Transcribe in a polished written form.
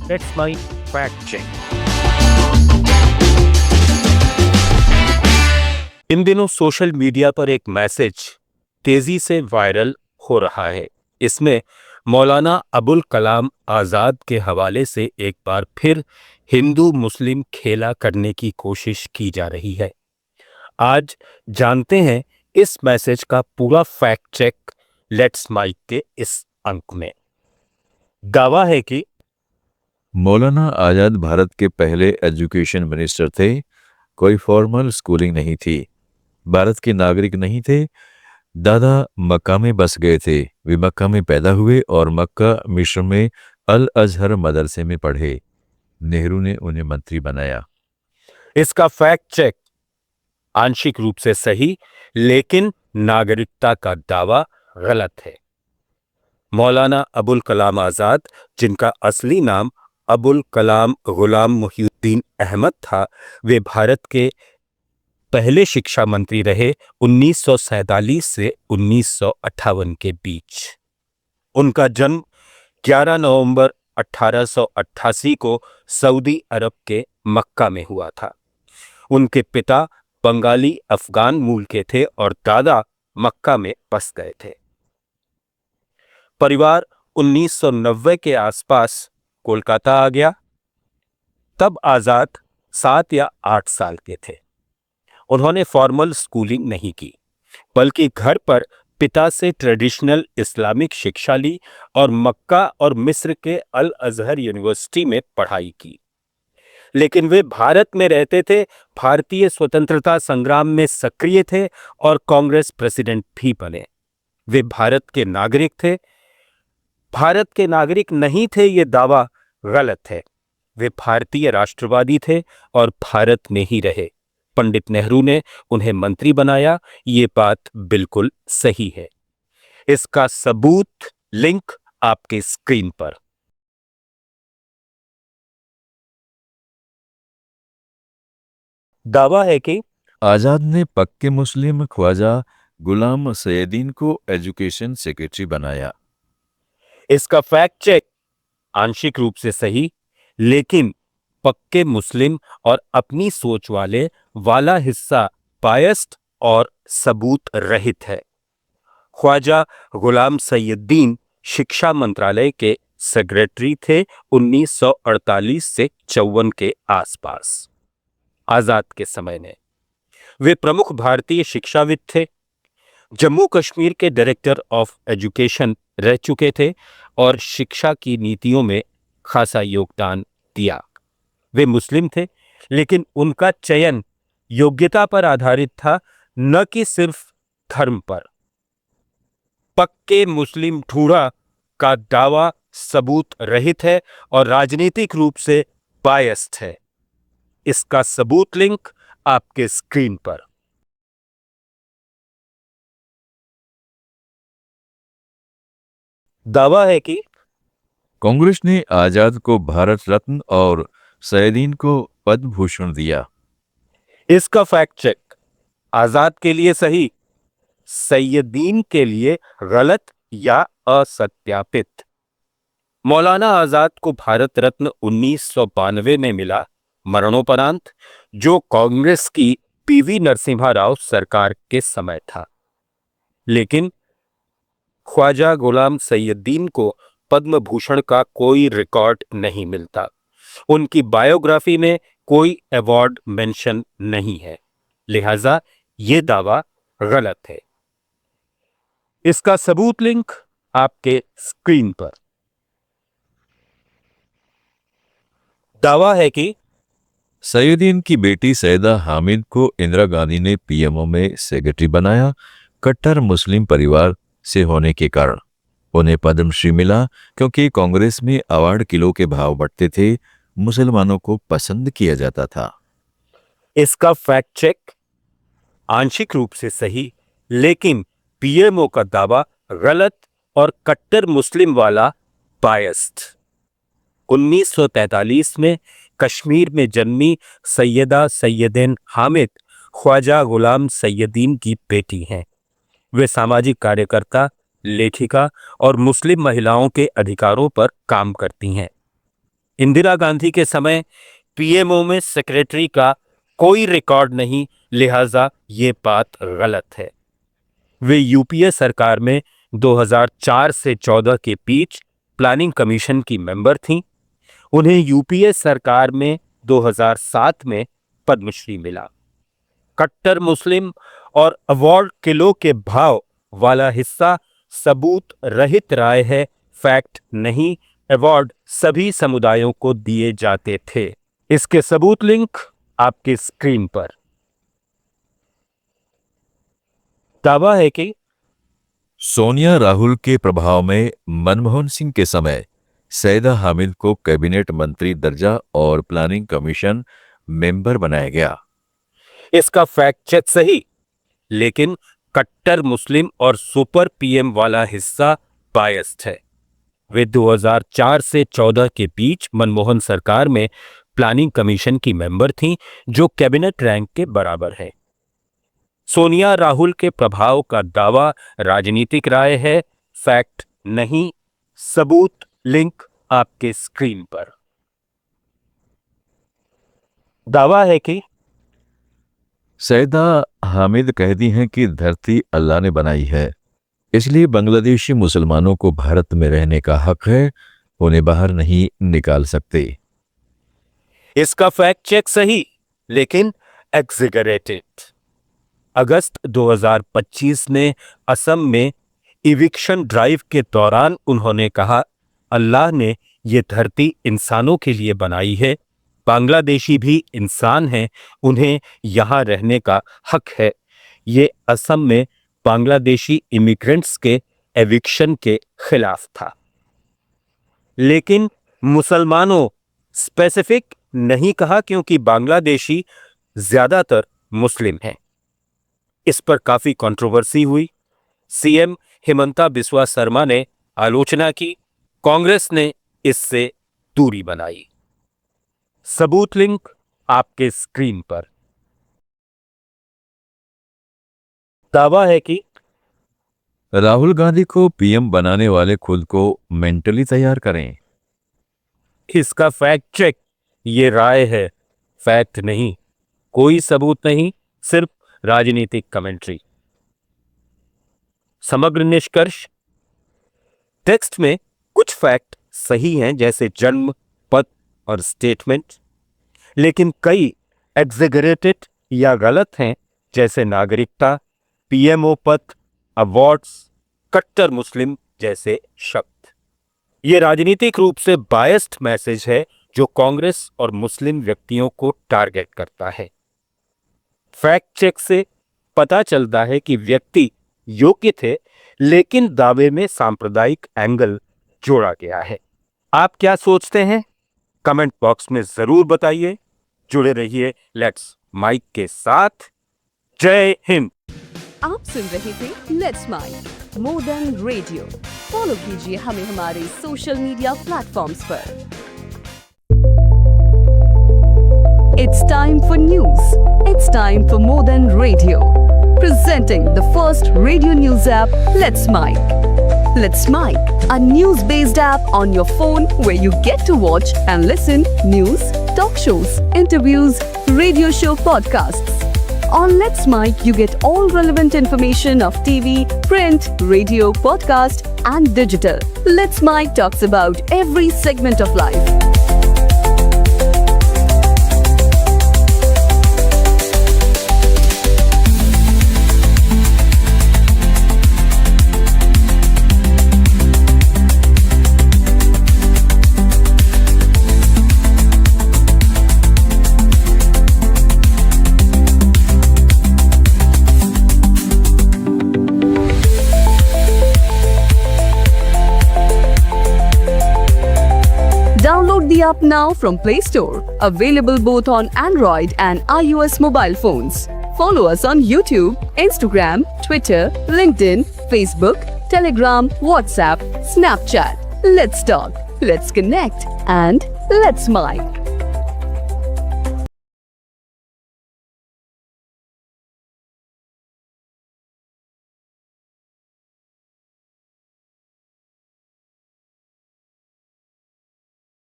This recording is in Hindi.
That's my fact check. इन दिनों सोशल मीडिया पर एक मैसेज तेजी से वायरल हो रहा है। इसमें मौलाना अबुल कलाम आज़ाद के हवाले से एक बार फिर हिंदू मुस्लिम खेला करने की कोशिश की जा रही है। आज जानते हैं इस मैसेज का पूरा फैक्ट चेक लेट्स माइक के इस अंक में। दावा है कि मौलाना आजाद भारत के पहले एजुकेशन मिनिस्टर थे। कोई फॉर्मल स्कूलिंग नहीं थी। भारत के नागरिक नहीं थे। दादा मक्का में बस गए थे। वे मक्का में पैदा हुए और मक्का मिस्र में अल अजहर मदरसे में पढ़े। नेहरू ने उन्हें मंत्री बनाया। इसका फैक्ट चेक आंशिक रूप से सही, लेकिन नागरिकता का दावा गलत है। मौलाना अबुल कलाम आज़ाद, जिनका असली नाम अबुल कलाम गुलाम मुहिउद्दीन अहमद था, वे भारत के पहले शिक्षा मंत्री रहे 1947 से 1958 के बीच। उनका जन्म 11 नवंबर 1888 को सऊदी अरब के मक्का में हुआ था। उनके पिता बंगाली अफगान मूल के थे और दादा मक्का में बस गए थे। परिवार 1990 के आसपास कोलकाता आ गया। तब आजाद 7 या 8 साल के थे। उन्होंने फॉर्मल स्कूलिंग नहीं की, बल्कि घर पर पिता से ट्रेडिशनल इस्लामिक शिक्षा ली और मक्का और मिस्र के अल अजहर यूनिवर्सिटी में पढ़ाई की। लेकिन वे भारत में रहते थे, भारतीय स्वतंत्रता संग्राम में सक्रिय थे और कांग्रेस प्रेसिडेंट भी बने। वे भारत के नागरिक थे। भारत के नागरिक नहीं थे, ये दावा गलत है। वे भारतीय राष्ट्रवादी थे और भारत में ही रहे। पंडित नेहरू ने उन्हें मंत्री बनाया, ये बात बिल्कुल सही है। इसका सबूत लिंक आपके स्क्रीन पर। दावा है कि आजाद ने पक्के मुस्लिम ख्वाजा गुलाम सैयदीन को एजुकेशन सेक्रेटरी बनाया। इसका फैक्ट चेक आंशिक रूप से सही, लेकिन पक्के मुस्लिम और अपनी सोच वाले वाला हिस्सा बायस्ड और सबूत रहित है। ख्वाजा गुलाम सैयदीन शिक्षा मंत्रालय के सेक्रेटरी थे 1948 से 54 के आसपास, आजाद के समय में। वे प्रमुख भारतीय शिक्षाविद थे। जम्मू कश्मीर के डायरेक्टर ऑफ एजुकेशन रह चुके थे और शिक्षा की नीतियों में खासा योगदान दिया। वे मुस्लिम थे, लेकिन उनका चयन योग्यता पर आधारित था, न कि सिर्फ धर्म पर। पक्के मुस्लिम ढूंढा का दावा सबूत रहित है और राजनीतिक रूप से बायस्ड है। इसका सबूत लिंक आपके स्क्रीन पर। दावा है कि कांग्रेस ने आजाद को भारत रत्न और सैयदीन को पद्म भूषण दिया। इसका फैक्ट चेक आजाद के लिए सही, सैयदीन के लिए गलत या असत्यापित। मौलाना आजाद को भारत रत्न 1992 में मिला, मरणोपरांत, जो कांग्रेस की पीवी नरसिम्हा राव सरकार के समय था। लेकिन ख्वाजा गुलाम सैयदीन को पद्म भूषण का कोई रिकॉर्ड नहीं मिलता। उनकी बायोग्राफी में कोई अवार्ड मेंशन नहीं है, लिहाजा यह दावा गलत है। इसका सबूत लिंक आपके स्क्रीन पर। दावा है कि सैयदीन की बेटी सैयदा हामिद को इंदिरा गांधी ने पीएमओ में सेक्रेटरी बनाया। कट्टर मुस्लिम परिवार से होने के कारण उन्हें पद्मश्री मिला, क्योंकि कांग्रेस में अवार्ड किलो के भाव बढ़ते थे। मुसलमानों को पसंद किया जाता था। इसका फैक्ट चेक आंशिक रूप से सही, लेकिन पीएमओ का दावा गलत और कट्टर मुस्लिम वाला बायस्ड। 1943 में कश्मीर में जन्मी सैयदा सैयदीन हामिद ख्वाजा गुलाम सैयदीन की बेटी हैं। वे सामाजिक कार्यकर्ता, लेखिका और मुस्लिम महिलाओं के अधिकारों पर काम करती हैं। इंदिरा गांधी के समय पीएमओ में सेक्रेटरी का कोई रिकॉर्ड नहीं, लिहाजा ये बात गलत है। वे यूपीए सरकार में 2004 से 14 के बीच प्लानिंग कमीशन की मेंबर थीं। उन्हें यूपीए सरकार में 2007 में पद्मश्री मिला। कट्टर मुस्लिम और अवार्ड किलो के भाव वाला हिस्सा सबूत रहित राय है, फैक्ट नहीं। अवार्ड सभी समुदायों को दिए जाते थे। इसके सबूत लिंक आपके स्क्रीन पर। दावा है कि सोनिया राहुल के प्रभाव में मनमोहन सिंह के समय सैयदा हामिद को कैबिनेट मंत्री दर्जा और प्लानिंग कमीशन मेंबर बनाया गया। इसका फैक्ट चेक सही, लेकिन कट्टर मुस्लिम और सुपर पीएम वाला हिस्सा बायस्ड है। वे 2004 से 14 के बीच मनमोहन सरकार में प्लानिंग कमीशन की मेंबर थीं, जो कैबिनेट रैंक के बराबर है। सोनिया राहुल के प्रभाव का दावा राजनीतिक राय है, फैक्ट नहीं। सबूत लिंक आपके स्क्रीन पर। दावा है कि सैयदा हामिद कहती हैं कि धरती अल्लाह ने बनाई है, इसलिए बांग्लादेशी मुसलमानों को भारत में रहने का हक है, उन्हें बाहर नहीं निकाल सकते। इसका फैक्ट चेक सही, लेकिन एक्सिगरेटेड। अगस्त 2025 में असम में इविक्शन ड्राइव के दौरान उन्होंने कहा, अल्लाह ने ये धरती इंसानों के लिए बनाई है, बांग्लादेशी भी इंसान हैं, उन्हें यहां रहने का हक है। ये असम में बांग्लादेशी इमिग्रेंट्स के एविक्शन के खिलाफ था। लेकिन मुसलमानों स्पेसिफिक नहीं कहा, क्योंकि बांग्लादेशी ज्यादातर मुस्लिम हैं। इस पर काफी कंट्रोवर्सी हुई। सीएम हिमंता बिस्वा शर्मा ने आलोचना की, कांग्रेस ने इससे दूरी बनाई। सबूत लिंक आपके स्क्रीन पर। दावा है कि राहुल गांधी को पीएम बनाने वाले खुद को मेंटली तैयार करें। इसका फैक्ट चेक, ये राय है, फैक्ट नहीं। कोई सबूत नहीं, सिर्फ राजनीतिक कमेंट्री। समग्र निष्कर्ष, टेक्स्ट में कुछ फैक्ट सही हैं, जैसे जन्म, पद और स्टेटमेंट, लेकिन कई एग्जेगरेटेड या गलत हैं, जैसे नागरिकता, पीएमओ पद, अवार्ड्स, कट्टर मुस्लिम जैसे शब्द। यह राजनीतिक रूप से बायस्ड मैसेज है, जो कांग्रेस और मुस्लिम व्यक्तियों को टारगेट करता है। फैक्ट चेक से पता चलता है कि व्यक्ति योग्य थे, लेकिन दावे में सांप्रदायिक एंगल जोड़ा गया है। आप क्या सोचते हैं? कमेंट बॉक्स में जरूर बताइए। जुड़े रहिए लेट्स माइक के साथ। जय हिंद। आप सुन रहे थे let's mic more than radio. Follow कीजिए हमें हमारे सोशल मीडिया प्लेटफॉर्म्स पर। It's time for news. It's time for More Than Radio. Presenting the first radio news app, Let's Mic. Let's Mic, a news-based app on your phone where you get to watch and listen news, talk shows, interviews, radio show podcasts. On Let's Mic, you get all relevant information of TV, print, radio, podcast, and digital. Let's Mic talks about every segment of life. Download the app now from Play Store. Available both on Android and iOS mobile phones. Follow us on YouTube, Instagram, Twitter, LinkedIn, Facebook, Telegram, WhatsApp, Snapchat. Let's talk, let's connect, and let's mic.